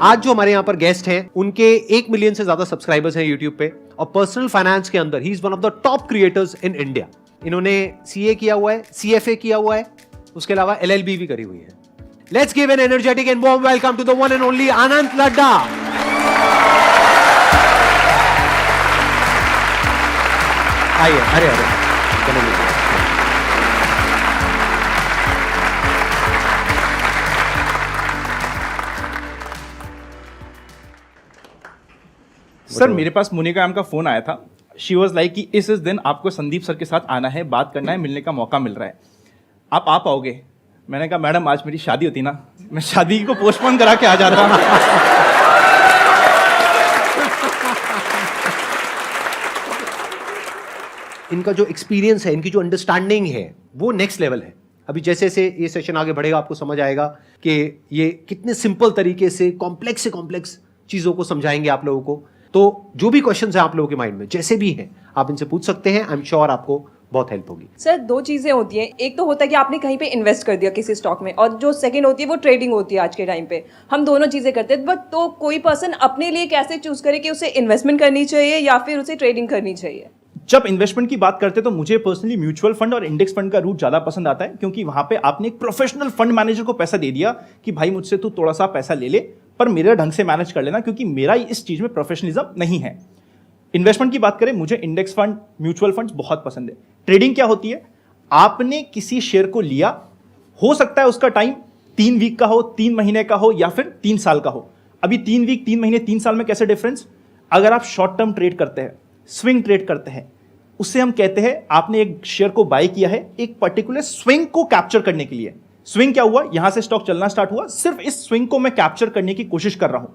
आज जो हमारे यहाँ पर गेस्ट हैं उनके 1 मिलियन से ज्यादा सब्सक्राइबर्स हैं यूट्यूब पे और पर्सनल फाइनेंस के अंदर he is one of the top creators in India. इन्होंने सीए किया हुआ है, सीएफए किया हुआ है, उसके अलावा एलएलबी भी करी हुई है। Let's give an energetic and warm welcome to the one and only Anant Ladda. आइए, अरे अरे सर, मेरे पास मोनिका मैम का फोन आया था। शी वॉज लाइक कि इस दिन आपको संदीप सर के साथ आना है, बात करना है, मिलने का मौका मिल रहा है, आप आ पाओगे? मैंने कहा मैडम आज मेरी शादी होती ना, मैं शादी को पोस्टपोन करा के आ जाता। इनका जो एक्सपीरियंस है, इनकी जो अंडरस्टैंडिंग है वो नेक्स्ट लेवल है। अभी जैसे जैसे ये सेशन आगे बढ़ेगा आपको समझ आएगा कि ये कितने सिंपल तरीके से कॉम्प्लेक्स चीजों को समझाएंगे आप लोगों को। तो जो भी क्वेश्चंस हैं आप लोगों के माइंड में जैसे भी हैं आप इनसे पूछ सकते हैं। आई एम श्योर आपको बहुत हेल्प होगी। सर, दो चीजें होती हैं, एक तो होता है कि आपने कहीं पे इन्वेस्ट कर दिया किसी स्टॉक में, और जो सेकंड होती है वो ट्रेडिंग होती है। आज के टाइम पे हम दोनों चीजें करते हैं, बट तो कोई पर्सन अपने लिए कैसे चूज करे कि उसे इन्वेस्टमेंट करनी चाहिए या फिर उसे ट्रेडिंग करनी चाहिए? जब इन्वेस्टमेंट की बात करते हैं तो मुझे पर्सनली म्यूचुअल फंड और इंडेक्स फंड का रूट ज्यादा पसंद आता है, क्योंकि वहां पे आपने एक प्रोफेशनल फंड मैनेजर को पैसा दे दिया कि भाई मुझसे तू थोड़ा सा पैसा ले ले, पर मेरे ढंग से मैनेज कर लेना, क्योंकि मेरा इस चीज में प्रोफेशनलिज्म नहीं है। इन्वेस्टमेंट की बात करें, मुझे इंडेक्स फंड, म्यूचुअल फंड बहुत पसंद है। ट्रेडिंग क्या होती है, आपने किसी शेयर को लिया, हो सकता है उसका टाइम 3 वीक का हो, 3 महीने का हो, या फिर 3 साल का हो। अभी 3 वीक, 3 महीने, 3 साल में कैसे डिफरेंस? अगर आप शॉर्ट टर्म ट्रेड करते हैं, स्विंग ट्रेड करते हैं, उससे हम कहते हैं आपने एक शेयर को बाय किया है एक पर्टिकुलर स्विंग को कैप्चर करने के लिए। स्विंग क्या हुआ, यहां से स्टॉक चलना स्टार्ट हुआ, सिर्फ इस स्विंग को मैं कैप्चर करने की कोशिश कर रहा हूं।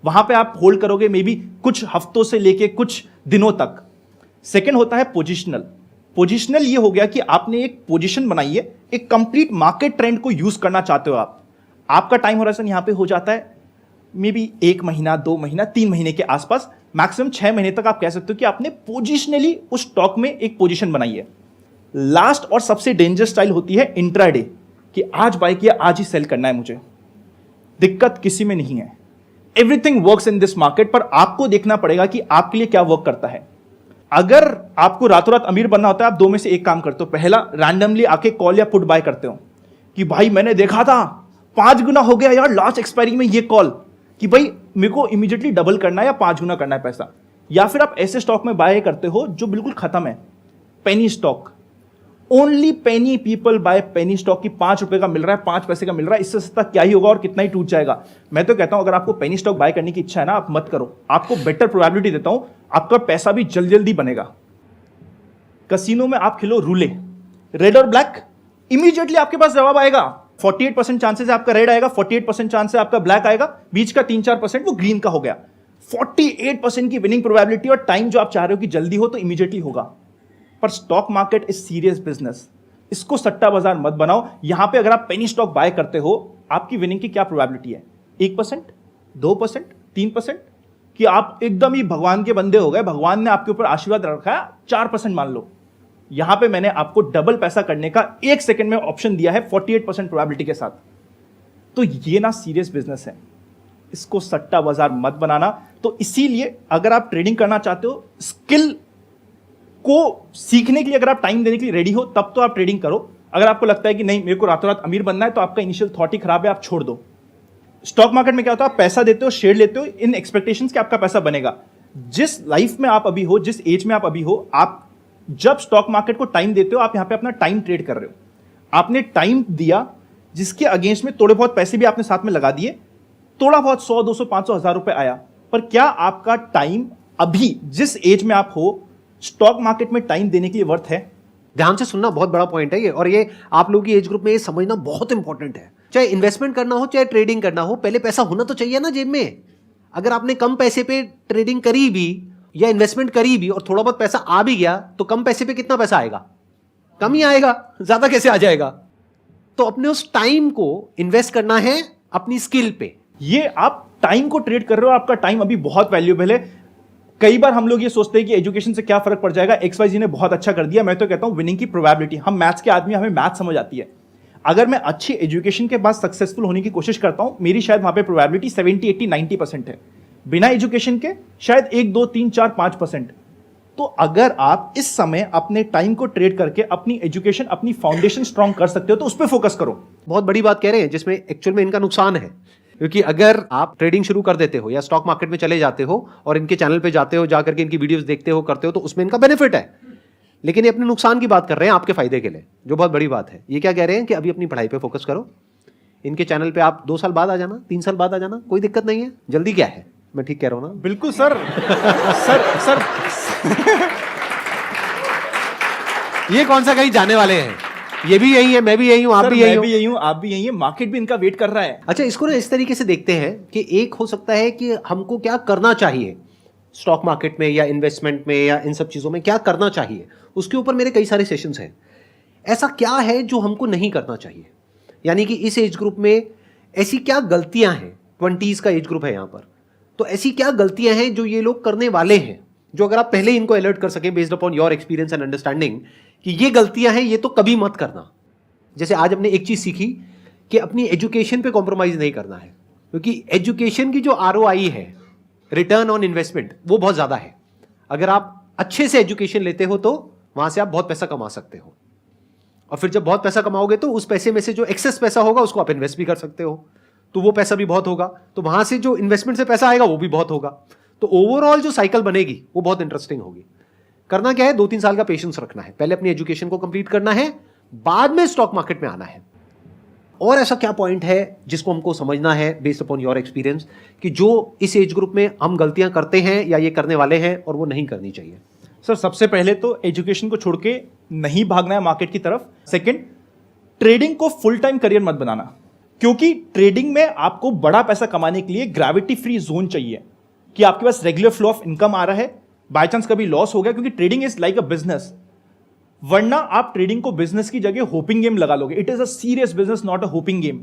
वहां पे आप होल्ड करोगे मे बी कुछ हफ्तों से लेके कुछ दिनों तक। सेकंड होता है पोजिशनल। पोजिशनल ये हो गया कि आपने एक पोजीशन बनाई है, एक कंप्लीट मार्केट ट्रेंड को यूज करना चाहते हो आप। आपका टाइम होराइजन यहां पे हो जाता है मे बी 1 महीना, 2 महीना, 3 महीने के आसपास, मैक्सिमम 6 महीने तक आप कह सकते हो कि आपने पोजिशनली उस स्टॉक में एक पोजीशन बनाई है। लास्ट और सबसे डेंजर स्टाइल होती है इंट्राडे, कि आज बाय किया आज ही सेल करना है मुझे। दिक्कत किसी में नहीं है, everything works in this market, पर आपको देखना पड़ेगा कि आपके लिए क्या वर्क करता है। अगर आपको रातों रात अमीर बनना होता है, आप 2 में से एक काम करते हो। पहला, रैंडमली आके कॉल या पुट बाय करते हो कि भाई मैंने देखा था 5 गुना हो गया यार लास्ट एक्सपायरी में, ये कॉल कि भाई मेरे को इमीडिएटली डबल करना है या 5 गुना करना है पैसा। या फिर आप ऐसे स्टॉक में बाय करते हो जो बिल्कुल खत्म है, पेनी स्टॉक। ओनली पेनी पीपल बाय पेनी स्टॉक की 5 रुपए का मिल रहा है, 5 पैसे का मिल रहा है, इससे सस्ता क्या ही होगा और कितना ही टूट जाएगा। मैं तो कहता हूं अगर आपको पेनी स्टॉक बाय करने की इच्छा है ना, आप मत करो। आपको बेटर प्रोबेबिलिटी देता हूं, आपका पैसा भी जल्दी जल्दी बनेगा। कसिनो में आप खेलो रूले, रेड और ब्लैक, इमीडिएटली आपके पास जवाब आएगा। 48% चांसेस है आपका रेड आएगा, 48% चांस है आपका ब्लैक आएगा, बीच का 3-4% वो ग्रीन का हो गया। 48% की विनिंग प्रोबेबिलिटी, और टाइम जो आप चाह रहे हो कि जल्दी हो तो इमीडिएटली होगा। पर stock market is serious business, इसको सट्टा बाजार मत बनाओ। यहां पे अगर आप पेनी स्टॉक बाय करते हो, आपकी विनिंग की क्या प्रोबेबिलिटी है? 1%, 2%, 3%, कि आप एकदम ही भगवान के बंदे हो गए, भगवान ने आपके ऊपर आशीर्वाद रखा है, 4% मान लो। यहां पे मैंने आपको डबल पैसा करने का 1 सेकंड में ऑप्शन दिया है 48% प्रोबेबिलिटी के साथ। तो ये ना सीरियस बिजनेस है, इसको सट्टा बाजार मत बनाना। तो इसीलिए अगर आप ट्रेडिंग करना चाहते हो, स्किल को सीखने के लिए अगर आप टाइम देने के लिए रेडी हो, तब तो आप ट्रेडिंग करो। अगर आपको लगता है कि नहीं मेरे को रातों रात अमीर बनना है, तो आपका इनिशियल थॉट ही खराब है, आप छोड़ दो। स्टॉक मार्केट में क्या होता है, आप पैसा देते हो, शेयर लेते हो इन एक्सपेक्टेशंस कि आपका पैसा बनेगा। जिस लाइफ में आप अभी हो, जिस एज में आप अभी हो, आप जब स्टॉक मार्केट को टाइम देते हो, आप यहां पे अपना टाइम ट्रेड कर रहे हो। आपने टाइम दिया, जिसके अगेंस्ट में थोड़े बहुत पैसे भी आपने साथ में लगा दिए, थोड़ा बहुत 100, 200, 500, 1000 रुपए आया। पर क्या आपका टाइम अभी जिस एज में आप हो, स्टॉक मार्केट में टाइम देने के लिए वर्थ है? ध्यान से सुनना बहुत बड़ा पॉइंट है ये, और ये आप लोगों की एज ग्रुप में ये समझना बहुत इंपॉर्टेंट है। चाहे इन्वेस्टमेंट करना हो, चाहे ट्रेडिंग करना हो, पहले पैसा होना तो चाहिए ना जेब में। अगर आपने कम पैसे पे ट्रेडिंग करी भी या इन्वेस्टमेंट करी भी और थोड़ा बहुत पैसा आ भी गया, तो कम पैसे पे कितना पैसा आएगा? कम ही आएगा, ज्यादा कैसे आ जाएगा? तो अपने उस टाइम को इन्वेस्ट करना है अपनी स्किल पे। ये आप टाइम को ट्रेड कर रहे हो, आपका टाइम अभी बहुत वैल्यूएबल है। कई बार हम लोग ये सोचते हैं कि एजुकेशन से क्या फर्क पड़ जाएगा, XYZ ने बहुत अच्छा कर दिया। मैं तो कहता हूं विनिंग की प्रोबेबिलिटी, हम मैथ्स के आदमी, हमें मैथ समझ आती है। अगर मैं अच्छी एजुकेशन के बाद सक्सेसफुल होने की कोशिश करता हूं, मेरी शायद वहां पे प्रोबेबिलिटी 70, 80, 90% है। बिना एजुकेशन के शायद 1, 2, 3, 4, 5%। तो अगर आप इस समय अपने टाइम को ट्रेड करके अपनी एजुकेशन, अपनी फाउंडेशन स्ट्रांग कर सकते हो तो उस पर फोकस करो। बहुत बड़ी बात कह रहे हैं जिसमें एक्चुअल में इनका नुकसान है, क्योंकि अगर आप ट्रेडिंग शुरू कर देते हो या स्टॉक मार्केट में चले जाते हो और इनके चैनल पे जाते हो, जाकर के इनकी वीडियोस देखते हो, करते हो, तो उसमें इनका बेनिफिट है। लेकिन ये अपने नुकसान की बात कर रहे हैं आपके फायदे के लिए, जो बहुत बड़ी बात है। ये क्या कह रहे हैं कि अभी अपनी पढ़ाई पे फोकस करो, इनके चैनल पे आप 2 साल बाद आ जाना, 3 साल बाद आ जाना, कोई दिक्कत नहीं है। जल्दी क्या है, मैं ठीक कह रहा हूं ना? बिल्कुल सर। सर ये कौन सा कहीं जाने वाले हैं? ये भी यही है, मैं भी यही हूं, आप भी यही हो। मैं भी यही हूं, आप भी यही है, मार्केट भी इनका वेट कर रहा है। अच्छा, इसको ना इस तरीके से देखते हैं कि एक हो सकता है कि हमको क्या करना चाहिए स्टॉक मार्केट में या इन्वेस्टमेंट में या इन सब चीज़ों में क्या करना चाहिए, उसके ऊपर मेरे कई सारे सेशंस हैं। ऐसा क्या है जो हमको नहीं करना चाहिए, यानी कि इस एज ग्रुप में ऐसी क्या गलतियां हैं, 20s का एज ग्रुप है यहाँ पर, तो ऐसी क्या गलतियां हैं जो ये लोग करने वाले हैं, जो अगर आप पहले इनको अलर्ट कर सकें based upon your experience and understanding कि ये गलतियां हैं, ये तो कभी मत करना। जैसे आज हमने एक चीज़ सीखी कि अपनी एजुकेशन पे कॉम्प्रोमाइज़ नहीं करना है, क्योंकि एजुकेशन की जो ROI है, रिटर्न ऑन इन्वेस्टमेंट, वो बहुत ज़्यादा है। अगर आप अच्छे से एजुकेशन लेते हो तो वहाँ से आप बहुत पैसा कमा सकते हो, और फिर जब बहुत पैसा कमाओगे तो उस पैसे में से जो एक्सेस पैसा होगा उसको आप इन्वेस्ट भी कर सकते हो, तो वो पैसा भी बहुत होगा, तो वहाँ से जो इन्वेस्टमेंट से पैसा आएगा वो भी बहुत होगा। तो ओवरऑल जो साइकिल बनेगी वो बहुत इंटरेस्टिंग होगी। करना क्या है, 2-3 साल का पेशेंस रखना है, पहले अपनी एजुकेशन को कंप्लीट करना है, बाद में स्टॉक मार्केट में आना है। और ऐसा क्या पॉइंट है जिसको हमको समझना है बेस्ड अपॉन योर एक्सपीरियंस कि जो इस एज ग्रुप में हम गलतियां करते हैं या ये करने वाले हैं और वो नहीं करनी चाहिए? सर सबसे पहले तो एजुकेशन को छोड़ के नहीं भागना है मार्केट की तरफ। सेकंड, ट्रेडिंग को फुल टाइम करियर मत बनाना, क्योंकि ट्रेडिंग में आपको बड़ा पैसा कमाने के लिए ग्रेविटी फ्री जोन चाहिए कि आपके पास रेगुलर फ्लो ऑफ इनकम आ रहा है, बाय चांस कभी लॉस हो गया, क्योंकि trading is like a business. वरना आप ट्रेडिंग को बिजनेस की जगह होपिंग गेम लगा लोगे। It is a serious business, not a hopping game.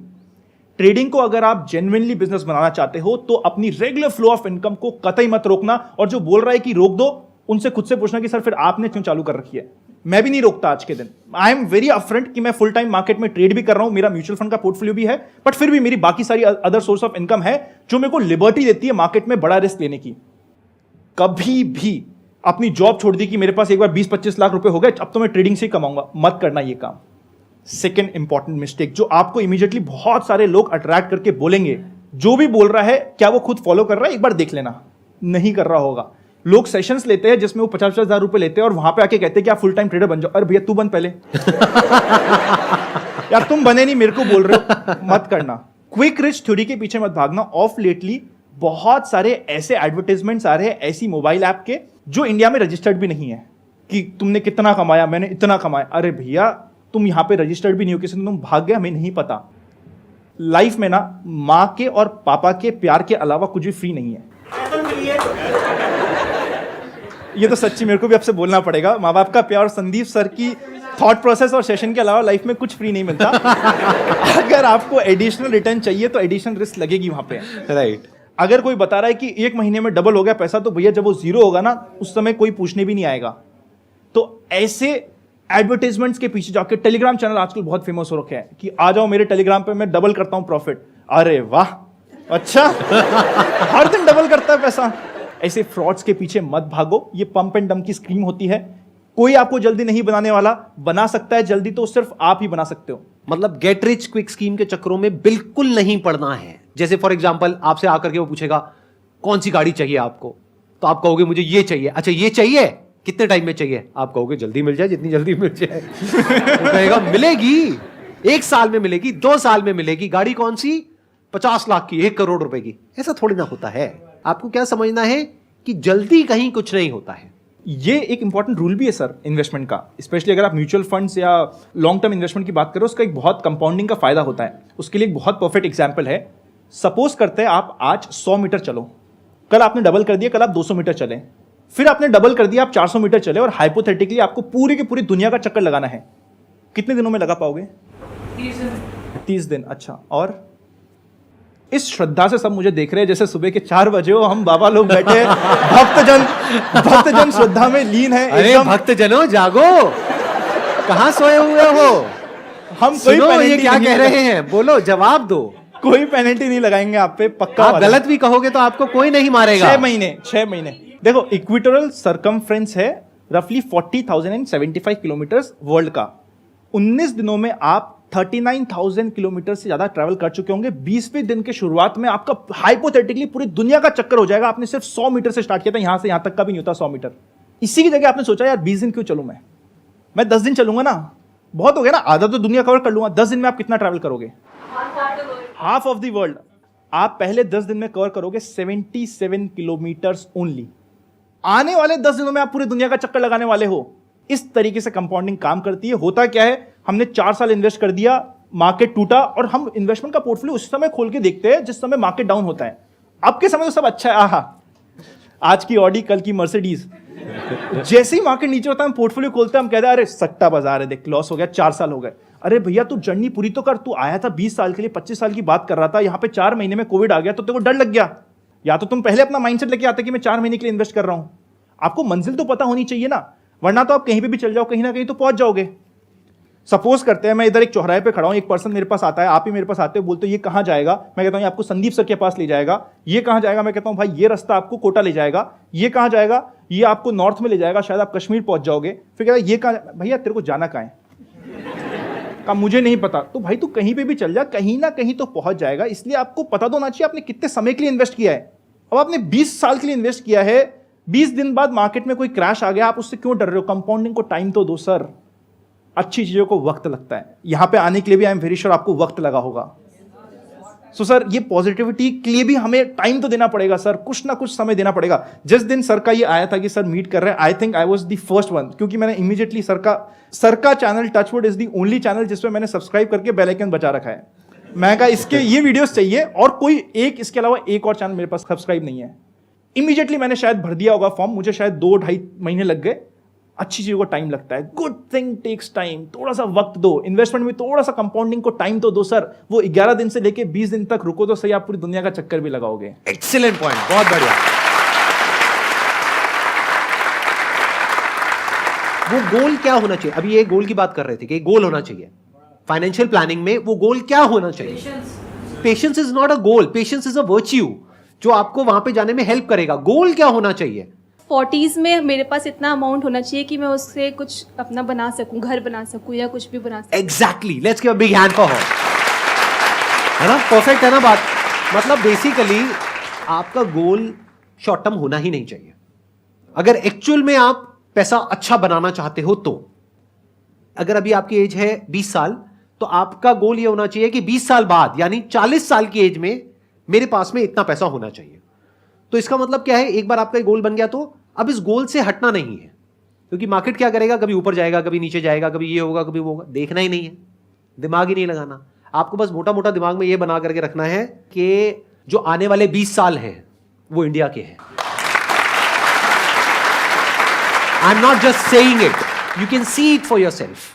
Trading को अगर आप जेन्युइनली बिजनेस बनाना चाहते हो तो अपनी रेगुलर फ्लो ऑफ इनकम को कतई मत रोकना, और जो बोल रहा है कि रोक दो, उनसे खुद से पूछना कि सर फिर आपने क्यों चालू कर रखी है। मैं भी नहीं रोकता आज के दिन। आई एम वेरी अपफ्रंट कि मैं फुल टाइम मार्केट में ट्रेड भी कर रहा हूं, मेरा म्यूचुअल फंड का पोर्टफोलियो भी है, बट फिर भी मेरी बाकी सारी अदर सोर्स ऑफ इनकम है जो मेरे को लिबर्टी देती है मार्केट में बड़ा रिस्क लेने की। कभी भी अपनी जॉब छोड़ दी कि मेरे पास एक बार 20-25 लाख रुपए हो गए, अब तो मैं ट्रेडिंग से ही कमाऊंगा, मत करना ये काम। सेकेंड इंपॉर्टेंट मिस्टेक जो आपको इमीडिएटली बहुत सारे लोग अट्रैक्ट करके बोलेंगे, जो भी बोल रहा है क्या वो खुद फॉलो कर रहा है, एक बार देख लेना, नहीं कर रहा होगा। लोग सेशंस लेते हैं जिसमें वो 50-50 हजार रुपए लेते हैं और वहां पे आके कहते हैं कि आप फुल टाइम ट्रेडर बन जाओ। अरे भैया तू बन पहले यार, तुम बने नहीं, मेरे को बोल रहे हो, मत करना। क्विक रिच थ्योरी के पीछे मत भागना। ऑफ लेटली बहुत सारे ऐसे एडवर्टाइजमेंट्स आ रहे हैं ऐसी मोबाइल ऐप के जो इंडिया में रजिस्टर्ड भी नहीं है कि तुमने कितना कमाया, मैंने इतना कमाया। अरे भैया तुम यहां पे रजिस्टर्ड भी नहीं हो, किसी ने तुम भाग गए, हमें नहीं पता। लाइफ में ना माँ के और पापा के प्यार के अलावा कुछ भी फ्री नहीं है। ये तो सच्ची मेरे को भी आपसे बोलना पड़ेगा, माँ बाप का प्यार, संदीप सर की थॉट प्रोसेस और सेशन के अलावा लाइफ में कुछ फ्री नहीं मिलता। अगर आपको एडिशनल रिटर्न चाहिए तो एडिशनल रिस्क लगेगी वहां पे, राइट। अगर कोई बता रहा है कि 1 महीने में डबल हो गया पैसा, तो भैया जब वो 0 होगा ना, उस समय कोई पूछने भी नहीं आएगा। तो ऐसे एडवर्टाइजमेंट्स के पीछे जाके, टेलीग्राम चैनल आजकल बहुत फेमस हो रखे हैं कि आ जाओ मेरे टेलीग्राम पे, मैं डबल करता हूं प्रॉफिट। अरे वाह, अच्छा हर दिन डबल करता है पैसा। ऐसे फ्रॉड्स के पीछे मत भागो, ये पंप एंड डंप की स्कीम होती है। कोई आपको जल्दी नहीं बनाने वाला, बना सकता है जल्दी तो सिर्फ आप ही बना सकते हो। मतलब गेट रिच क्विक स्कीम के चक्करों में बिल्कुल नहीं पड़ना है। जैसे फॉर एग्जांपल आपसे आकर के वो पूछेगा कौन सी गाड़ी चाहिए आपको, तो आप कहोगे मुझे ये चाहिए। अच्छा ये चाहिए, कितने टाइम में चाहिए? आप कहोगे जल्दी मिल जाए, जितनी जल्दी मिल जाए। वो कहेगा मिलेगी, 1 साल में मिलेगी, 2 साल में मिलेगी। गाड़ी कौन सी? 50 लाख की, 1 करोड़ रुपए की। ऐसा थोड़ी ना होता है। आपको क्या समझना है कि जल्दी कहीं कुछ नहीं होता है। ये एक इंपॉर्टेंट रूल भी है सर इन्वेस्टमेंट का, स्पेशली अगर आप म्यूचुअल फंड्स या लॉन्ग टर्म इन्वेस्टमेंट की बात करो, उसका एक बहुत कंपाउंडिंग का फायदा होता है। उसके लिए एक बहुत परफेक्ट एग्जांपल है। सपोज करते हैं आप आज 100 मीटर चलो, कल आपने डबल कर दिया, कल आप 200 मीटर चले, फिर आपने डबल कर दिया, आप 400 मीटर चले, और हाइपोथेटिकली आपको पूरी की पूरी दुनिया का चक्कर लगाना है। कितने दिनों में लगा पाओगे? 30 दिन। अच्छा, और इस श्रद्धा से सब मुझे देख रहे हैं जैसे सुबह के 4 बजे हो, हम बाबा लोग बैठे, भक्तजन श्रद्धा में लीन है। अरे भक्तजनों जागो, कहां सोए हुए हो? हम कोई सुनो ये penalty क्या नहीं कह रहे हैं, बोलो जवाब दो। कोई पेनल्टी नहीं लगाएंगे आप पे, पक्का आप वादा। गलत भी कहोगे तो आपको कोई नहीं मारेगा। 6 महीने देखो, इक्वेटोरियल सरकमफ्रेंस है रफली 40,075 किलोमीटर वर्ल्ड का। 19 दिनों में आप 39,000 किलोमीटर से ज्यादा ट्रैवल कर चुके होंगे। 20वें दिन के शुरुआत में आपका हाइपोथेटिकली पूरी दुनिया का चक्कर हो जाएगा। आपने सिर्फ 100 मीटर से स्टार्ट किया था, यहां से यहां तक का भी नहीं होता 100 मीटर। इसी की जगह आपने सोचा यार 20 दिन क्यों चलूं, मैं 10 दिन चलूंगा ना, बहुत हो गया ना, आधा तो दुनिया कवर कर लूंगा। 10 दिन में आप कितना ट्रैवल करोगे? Half of the world. आप पहले 10 दिन में कवर करोगे 77 किलोमीटर्स ओनली। आने वाले 10 दिनों में आप पूरी दुनिया का चक्कर लगाने वाले हो। इस तरीके से कंपाउंडिंग काम करती है। होता क्या है, हमने 4 साल इन्वेस्ट कर दिया, मार्केट टूटा, और हम इन्वेस्टमेंट का पोर्टफोलियो उस समय खोल के देखते हैं जिस समय मार्केट डाउन होता है। अब के समय तो सब अच्छा है, आहा आज की ऑडी कल की मर्सिडीज। जैसे ही मार्केट नीचे होता है हम पोर्टफोलियो खोलते हैं, हम कहते हैं अरे सट्टा बाजार है, देख लॉस हो गया, 4 साल हो गए। अरे भैया तू जर्नी पूरी तो कर, तू आया था 20 साल के लिए, 25 साल की बात कर रहा था, यहाँ पे 4 महीने में कोविड आ गया तो तेरे को डर लग गया। या तो तुम पहले अपना माइंडसेट लेके आते कि मैं 4 महीने के लिए इन्वेस्ट कर रहा हूं। आपको मंजिल तो पता होनी चाहिए ना, वरना तो आप कहीं पे भी चल जाओ, कहीं ना कहीं तो पहुंच जाओगे। सपोज करते हैं मैं इधर एक चौराहे पे खड़ा हूं, एक पर्सन मेरे पास आता है, आप ही मेरे पास आते हो, बोलते हो ये कहां जाएगा, मैं कहता हूं ये आपको संदीप सर के पास ले जाएगा। ये कहां जाएगा, मैं कहता हूं भाई ये रास्ता आपको कोटा ले जाएगा। ये कहां जाएगा, ये आपको नॉर्थ में ले जाएगा, शायद आप कश्मीर पहुंच जाओगे। फिर कहता ये कहां, भैया तेरे को जाना कहां है? का मुझे नहीं पता। तो भाई तू कहीं पे भी चल जा, कहीं ना कहीं तो पहुंच जाएगा। इसलिए आपको पता तो होना चाहिए आपने कितने समय के लिए इन्वेस्ट किया है। अब आपने 20 साल के लिए इन्वेस्ट किया है, 20 दिन बाद मार्केट में कोई क्रैश आ गया, आप उससे क्यों डर रहे हो? कंपाउंडिंग को टाइम तो दो सर। अच्छी चीजों को वक्त लगता है। यहां पे आने के लिए भी आई एम वेरी श्योर आपको वक्त लगा होगा। सो सर ये पॉजिटिविटी के लिए भी हमें टाइम तो देना पड़ेगा सर, कुछ ना कुछ समय देना पड़ेगा। जिस दिन सर का ये आया था कि सर मीट कर रहे हैं, I think I was the first one, क्योंकि मैंने इमीडिएटली सर का channel touch wood is the only channel जिसमें मैंने सब्सक्राइब करके बेल आइकन बचा रखा है। मैं कहा इसके ये वीडियोस चाहिए, और कोई एक इसके अलावा एक और चैनल मेरे पास सब्सक्राइब नहीं है। इमीडिएटली मैंने शायद भर दिया होगा फॉर्म, मुझे शायद 2-2.5 महीने लग गए। अच्छी चीजों को टाइम लगता है, गुड थिंग टेक्स टाइम। थोड़ा सा वक्त दो, इन्वेस्टमेंट में थोड़ा सा कंपाउंडिंग को टाइम तो दो सर। वो 11 दिन से लेके 20 दिन तक रुको तो सही, आप पूरी दुनिया का चक्कर भी लगाओगे। एक्सीलेंट पॉइंट, बहुत बढ़िया। वो गोल क्या होना चाहिए? अभी ये गोल की बात कर रहे थे कि गोल होना चाहिए फाइनेंशियल प्लानिंग में। वो गोल क्या होना चाहिए? Patience is not a goal, patience is a virtue जो आपको वहां पे जाने में हेल्प करेगा। गोल क्या होना चाहिए? 40s में मेरे पास इतना अमाउंट होना चाहिए कि मैं उससे कुछ अपना बना सकूं, घर बना सकूं या कुछ भी बना सकूं। Exactly, let's give a big hand for her. है ना, परफेक्ट है ना बात? मतलब बेसिकली आपका गोल शॉर्ट टर्म होना ही नहीं चाहिए। अगर एक्चुअल में आप पैसा अच्छा बनाना चाहते हो तो, अगर अभी आपकी एज है 20 साल, तो आपका गोल यह होना चाहिए कि 20 साल बाद यानी 40 साल की एज में मेरे पास में इतना पैसा होना चाहिए। तो इसका मतलब क्या है? एक बार आपका गोल बन गया तो अब इस गोल से हटना नहीं है, क्योंकि मार्केट क्या करेगा, कभी ऊपर जाएगा, कभी नीचे जाएगा, कभी ये होगा, कभी वो होगा, देखना ही नहीं है, दिमाग ही नहीं लगाना। आपको बस मोटा मोटा दिमाग में ये बना करके रखना है कि जो आने वाले 20 साल हैं वो इंडिया के हैं। I am not just saying it, you can see it for yourself.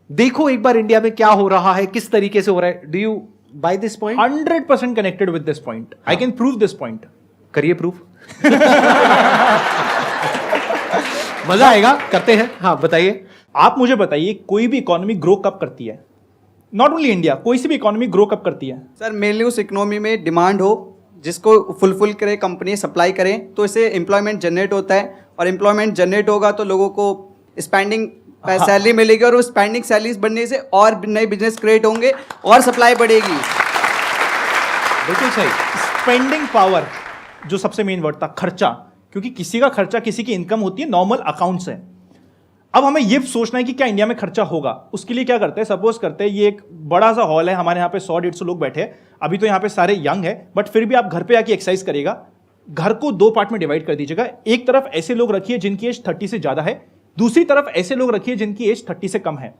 देखो एक बार इंडिया में क्या हो रहा है, किस तरीके से हो रहा है। Do you buy this point? 100% connected with this point. I can prove this point. करिए प्रूफ। मजा आएगा, करते हैं। हाँ बताइए। आप मुझे बताइए कोई भी इकोनॉमी ग्रो कब करती है? नॉट ओनली इंडिया, कोई सी भी इकोनॉमी ग्रो कब करती है? सर मेनली उस इकोनॉमी में डिमांड हो जिसको फुलफिल करे, कंपनी सप्लाई करें, तो इससे एम्प्लॉयमेंट जनरेट होता है, और एम्प्लॉयमेंट जनरेट होगा तो लोगों को स्पेंडिंग सैलरी मिलेगी, और उस स्पेंडिंग सैलरीज बढ़ने से और नए बिजनेस क्रिएट होंगे और सप्लाई बढ़ेगी। बिल्कुल सही। स्पेंडिंग पावर जो सबसे मेन वर्ड था, खर्चा, क्योंकि किसी का खर्चा किसी की इनकम होती है, नॉर्मल अकाउंट से। अब हमें यह सोचना है कि क्या इंडिया में खर्चा होगा। उसके लिए क्या करते हैं, सपोज करते हैं ये एक बड़ा सा हॉल है, हमारे यहाँ पे 100-150 लोग बैठे हैं। अभी तो यहाँ पे सारे यंग है, बट फिर भी आप घर पे आके एक्सरसाइज करेगा। घर को 2 पार्ट में डिवाइड कर दीजिएगा। एक तरफ ऐसे लोग रखिए जिनकी एज 30 से ज्यादा है, दूसरी तरफ ऐसे लोग रखिए जिनकी एज 30 से कम है।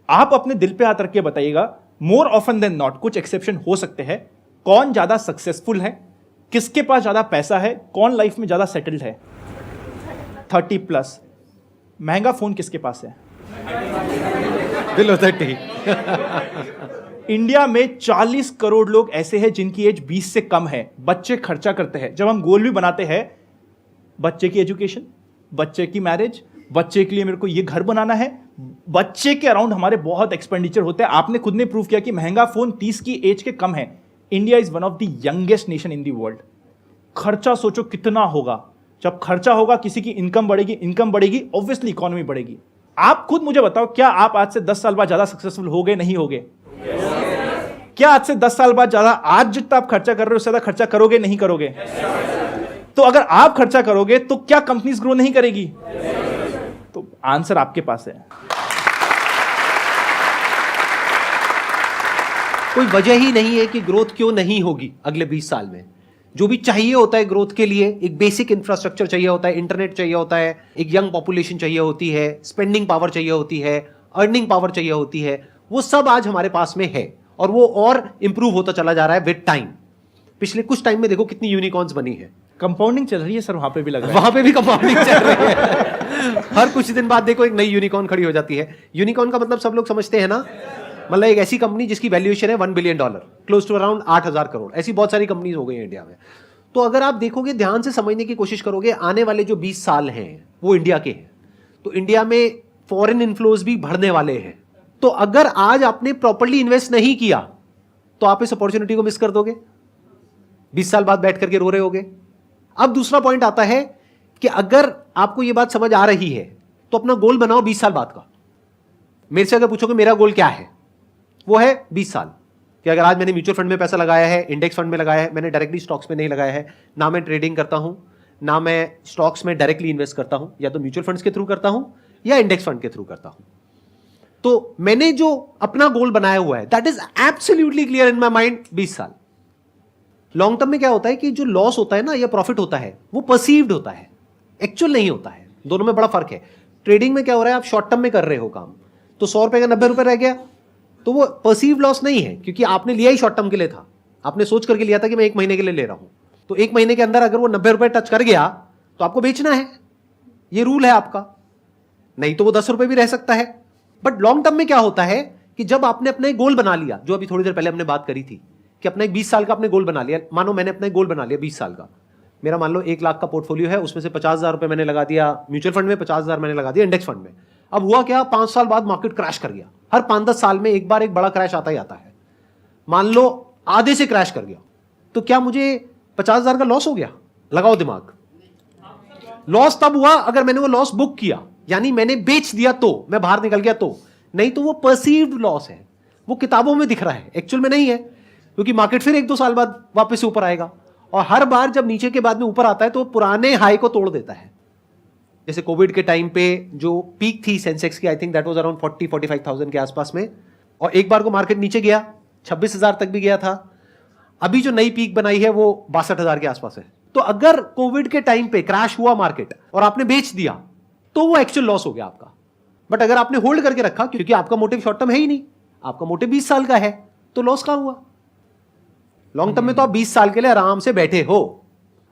आप अपने दिल पे हाथ रख के बताइएगा, मोर ऑफन देन नॉट, कुछ एक्सेप्शन हो सकते हैं, कौन ज्यादा सक्सेसफुल है, किसके पास ज्यादा पैसा है, कौन लाइफ में ज्यादा सेटल्ड है। 30+। महंगा फोन किसके पास है? बिलो 30। इंडिया में 40 करोड़ लोग ऐसे हैं जिनकी एज 20 से कम है। बच्चे खर्चा करते हैं। जब हम गोल भी बनाते हैं, बच्चे की एजुकेशन, बच्चे की मैरिज, बच्चे के लिए मेरे को ये घर बनाना है, बच्चे के अराउंड हमारे बहुत एक्सपेंडिचर होते हैं। आपने खुद ने प्रूव किया कि महंगा फोन 30 की एज के कम है। India is one of the youngest nation in the world. खर्चा सोचो कितना होगा। जब खर्चा होगा, किसी की इनकम बढ़ेगी, ऑब्वियसली इकोनॉमी बढ़ेगी। आप खुद मुझे बताओ, क्या आप आज से 10 साल बाद ज्यादा सक्सेसफुल हो गए, नहीं होगे? क्या आज से 10 साल बाद ज्यादा, आज जितना आप खर्चा कर रहे हो उससे ज्यादा खर्चा करोगे, नहीं करोगे? तो अगर आप खर्चा करोगे तो क्या कंपनीज ग्रो नहीं करेगी? तो आंसर आपके पास है। कोई वजह ही नहीं है कि ग्रोथ क्यों नहीं होगी अगले 20 साल में। जो भी चाहिए होता है ग्रोथ के लिए, एक बेसिक इंफ्रास्ट्रक्चर चाहिए होता है, इंटरनेट चाहिए होता है, एक यंग पॉपुलेशन चाहिए होती है, स्पेंडिंग पावर चाहिए होती है, अर्निंग पावर चाहिए होती है, वो सब आज हमारे पास में है और वो और इंप्रूव होता चला जा रहा है विद टाइम। पिछले कुछ टाइम में देखो कितनी यूनिकॉर्न्स बनी है। कंपाउंडिंग चल रही है सर, वहां पे भी लग रहा है। वहां पे भी कंपाउंडिंग चल रही है। हर कुछ दिन बाद देखो एक नई यूनिकॉर्न खड़ी हो जाती है। यूनिकॉर्न का मतलब सब लोग समझते हैं ना, मतलब एक ऐसी कंपनी जिसकी वैल्यूएशन है $1 billion, close to around 8,000 crore. ऐसी बहुत सारी कंपनीज हो गई हैं इंडिया में। तो अगर आप देखोगे, ध्यान से समझने की कोशिश करोगे, आने वाले जो 20 साल हैं वो इंडिया के हैं। तो इंडिया में फॉरेन इन्फ्लोज भी बढ़ने वाले हैं। तो अगर आज आपने प्रॉपर्ली इन्वेस्ट नहीं किया तो आप इस अपॉर्चुनिटी को मिस कर दोगे। 20 साल बाद बैठ करके रो रहे होगे। अब दूसरा पॉइंट आता है कि अगर आपको यह बात समझ आ रही है तो अपना गोल बनाओ 20 साल बाद का। मेरे से अगर पूछोगे मेरा गोल क्या है, वो है 20 साल कि अगर आज मैंने म्यूचुअल फंड में पैसा लगाया है, इंडेक्स फंड में लगाया है, मैंने डायरेक्टली स्टॉक्स में नहीं लगाया है, ना मैं ट्रेडिंग करता हूं, ना मैं स्टॉक्स में डायरेक्टली इन्वेस्ट करता हूं, या तो म्यूचुअल फंड्स के थ्रू करता हूं या इंडेक्स फंड के थ्रू करता हूं। तो मैंने जो अपना गोल बनाया हुआ है that is absolutely clear in my mind 20 साल। लॉन्ग टर्म में क्या होता है कि जो लॉस होता है ना या प्रॉफिट होता है वो परसीव्ड होता है, एक्चुअल नहीं होता है। दोनों में बड़ा फर्क है। ट्रेडिंग में क्या हो रहा है, आप शॉर्ट टर्म में कर रहे हो काम, तो 100 रुपए का 90 रुपए रह गया तो वो परसीव लॉस नहीं है, क्योंकि आपने लिया ही शॉर्ट टर्म के लिए था। आपने सोच करके लिया था कि मैं 1 महीने के लिए ले रहा हूं, तो 1 महीने के अंदर अगर वो 90 रुपए टच कर गया तो आपको बेचना है, ये रूल है आपका। नहीं तो वो 10 रुपए भी रह सकता है। बट लॉन्ग टर्म में क्या होता है कि जब आपने अपना एक गोल बना लिया, जो अभी थोड़ी देर पहले हमने बात करी थी कि अपना एक 20 साल का आपने गोल बना लिया। मानो मैंने अपना एक गोल बना लिया 20 साल का, मेरा मान लो 1 लाख का पोर्टफोलियो है, उसमें से 50,000 रुपए मैंने लगा दिया म्यूचुअल फंड में, 50,000 मैंने लगा दिया इंडेक्स फंड में। अब हुआ क्या, 5 साल बाद मार्केट क्रैश कर गया। हर 5-10 साल में एक बार एक बड़ा क्रैश आता ही आता है। मान लो आधे से क्रैश कर गया, तो क्या मुझे 50,000 का लॉस हो गया? लगाओ दिमाग। लॉस तब हुआ अगर मैंने वो लॉस बुक किया, यानी मैंने बेच दिया तो, मैं बाहर निकल गया तो। नहीं तो वो परसीव्ड लॉस है, वो किताबों में दिख रहा है, एक्चुअल में नहीं है, क्योंकि मार्केट फिर 1-2 साल बाद वापस से ऊपर आएगा। और हर बार जब नीचे के बाद में ऊपर आता है तो पुराने हाई को तोड़ देता है। जैसे कोविड के टाइम पे जो पीक थी सेंसेक्स की, I think that was around 40-45,000 के आसपास में, और एक बार को मार्केट नीचे गया 26,000 तक भी गया था। अभी जो नई पीक बनाई है वो 62,000 के आसपास है। तो अगर कोविड के टाइम पे क्रैश हुआ मार्केट और आपने बेच दिया तो वो एक्चुअल लॉस हो गया आपका। बट अगर आपने होल्ड करके रखा, क्योंकि आपका मोटिव शॉर्ट टर्म है ही नहीं, आपका मोटिव 20 साल का है, तो लॉस कहां हुआ? लॉन्ग टर्म में तो आप 20 साल के लिए आराम से बैठे हो,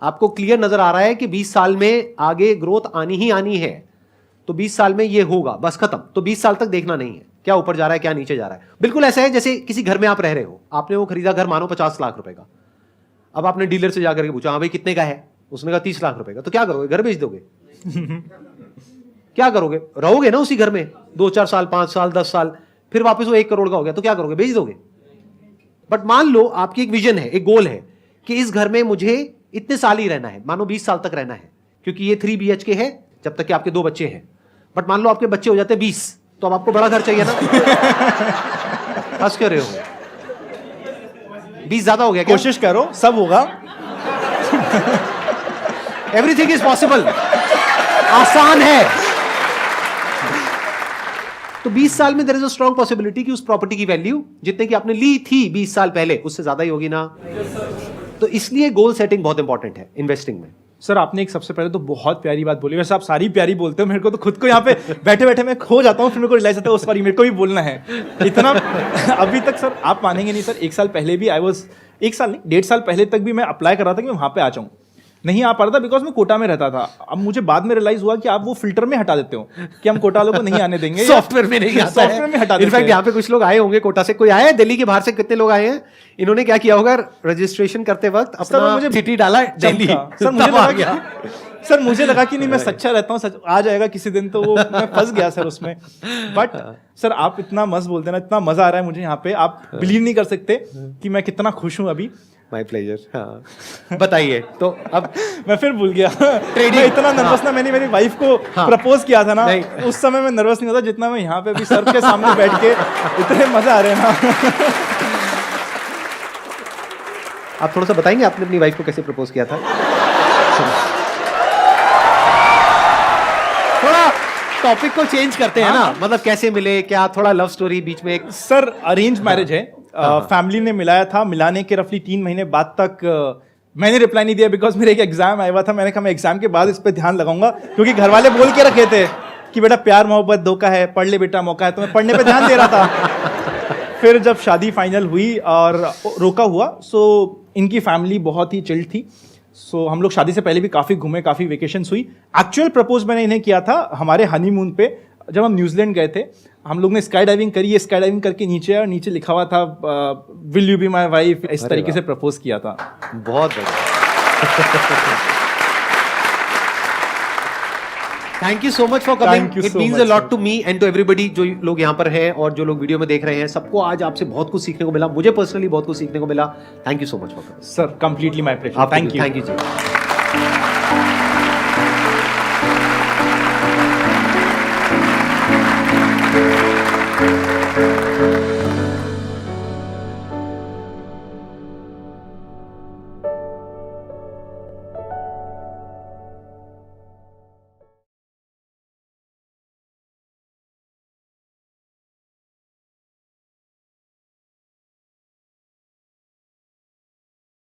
आपको क्लियर नजर आ रहा है कि 20 साल में आगे ग्रोथ आनी ही आनी है, तो 20 साल में ये होगा, बस खत्म। तो 20 साल तक देखना नहीं है क्या ऊपर जा रहा है क्या नीचे जा रहा है। बिल्कुल ऐसा है जैसे किसी घर में आप रह रहे हो, आपने वो खरीदा घर मानो 50 लाख रुपए का। अब आपने डीलर से जाकर के पूछा, हाँ भाई कितने का है? उसने कहा 30 लाख रुपए का। तो क्या करोगे, घर बेच दोगे? क्या करोगे? रहोगे ना उसी घर में 2-4 साल, 5 साल, 10 साल, फिर वापस वो 1 करोड़ का हो गया तो क्या करोगे, बेच दोगे? बट मान लो आपकी एक विजन है, एक गोल है कि इस घर में मुझे इतने साल ही रहना है, मानो 20 साल तक रहना है, क्योंकि ये 3 BHK है जब तक कि आपके 2 बच्चे हैं। बट मान लो आपके बच्चे हो जाते हैं 20, तो अब आपको बड़ा घर चाहिए ना। हंस क्यों रहे हो? 20 ज्यादा हो गया क्या? कोशिश करो, सब होगा। एवरीथिंग इज पॉसिबल, आसान है। तो 20 साल में there is a strong possibility कि उस प्रॉपर्टी की वैल्यू जितने की आपने ली थी 20 साल पहले उससे ज्यादा ही होगी ना। तो इसलिए गोल सेटिंग बहुत इंपॉर्टेंट है इन्वेस्टिंग में। सर आपने एक सबसे पहले तो बहुत प्यारी बात बोली। वैसे आप सारी प्यारी बोलते हो, मेरे को तो खुद को यहाँ पे बैठे बैठे मैं खो जाता हूँ, फिर मेरे को रियलाइज होता है उस बारी मेरे को भी बोलना है इतना। अभी तक सर आप मानेंगे नहीं सर, 1 साल पहले भी 1 साल नहीं 1.5 साल पहले तक भी मैं अप्लाई कर रहा था कि मैं वहाँ पे आ जाऊँ। नहीं आ पा रहा था बिकॉज मैं कोटा में रहता था। अब मुझे बाद में रियलाइज हुआ कि आप वो फिल्टर में हटा देते हो कि हम कोटा वालों को नहीं आने देंगे, सॉफ्टवेयर में नहीं आता है, सॉफ्टवेयर में हटा देते इनफैक्ट हैं। यहाँ पे कुछ लोग आए होंगे कोटा से, कोई आया है दिल्ली के बाहर से? कितने लोग आए हैं? इन्होंने क्या किया होगा रजिस्ट्रेशन करते वक्त अपना मुझे सिटी डाला दिल्ली, सर मुझे तब आ लगा गया। सर मुझे लगा कि नहीं मैं सच्चा रहता हूँ, सच आ जाएगा किसी दिन, तो वो मैं फंस गया सर उसमें। बट सर आप इतना मस्त बोलते हैं ना, इतना मजा आ रहा है मुझे यहाँ पे, आप बिलीव नहीं कर सकते कि मैं कितना खुश हूँ अभी। My pleasure. हाँ बताइए तो अब मैं फिर भूल गया मैं इतना नर्वस ना, मैंने मेरी वाइफ को प्रपोज किया था ना, उस समय मैं नर्वस नहीं होता जितना मैं यहाँ पे अभी सर के सामने बैठ के, इतने मजा आ रहे हैं ना। आप थोड़ा सा बताएंगे आपने अपनी वाइफ को कैसे प्रपोज किया था? थोड़ा टॉपिक को चेंज करते हैं ना, मतलब कैसे मिले, क्या थोड़ा लव स्टोरी बीच में एक? सर अरेंज मैरिज है, फैमिली ने मिलाया था, मिलाने के रफली 3 महीने बाद तक मैंने रिप्लाई नहीं दिया बिकॉज मेरे एक एग्जाम आया हुआ था। मैंने कहा मैं एग्जाम के बाद इस पे ध्यान लगाऊंगा, क्योंकि घर वाले बोल के रखे थे कि बेटा प्यार मोहब्बत धोखा है, पढ़ ले बेटा मौका है, तो मैं पढ़ने पे ध्यान दे रहा था। फिर जब शादी फाइनल हुई और रोका हुआ, सो इनकी फैमिली बहुत ही चिल्ड थी, सो हम लोग शादी से पहले भी काफ़ी घूमे, काफ़ी वेकेशंस हुई। एक्चुअल प्रपोज मैंने इन्हें किया था हमारे हनीमून पे, जब हम न्यूजीलैंड गए थे। हम लोग ने स्काई डाइविंग करी, ये स्काई डाइविंग करके नीचे आया और नीचे लिखा हुआ था will you be my wife, इस तरीके से प्रपोज किया था। बहुत बढ़िया। Thank you so much for coming, Thank you it so means a much, lot sir. To me and to everybody जो लोग यहाँ पर हैं और जो लोग वीडियो में देख रहे हैं, सबको आज आपसे बहुत कुछ सीखने को मिला, मुझे पर्सनली बहुत कुछ सीखने को मिला। Thank you so much for coming sir completely my pleasure, thank you. Thank you ji.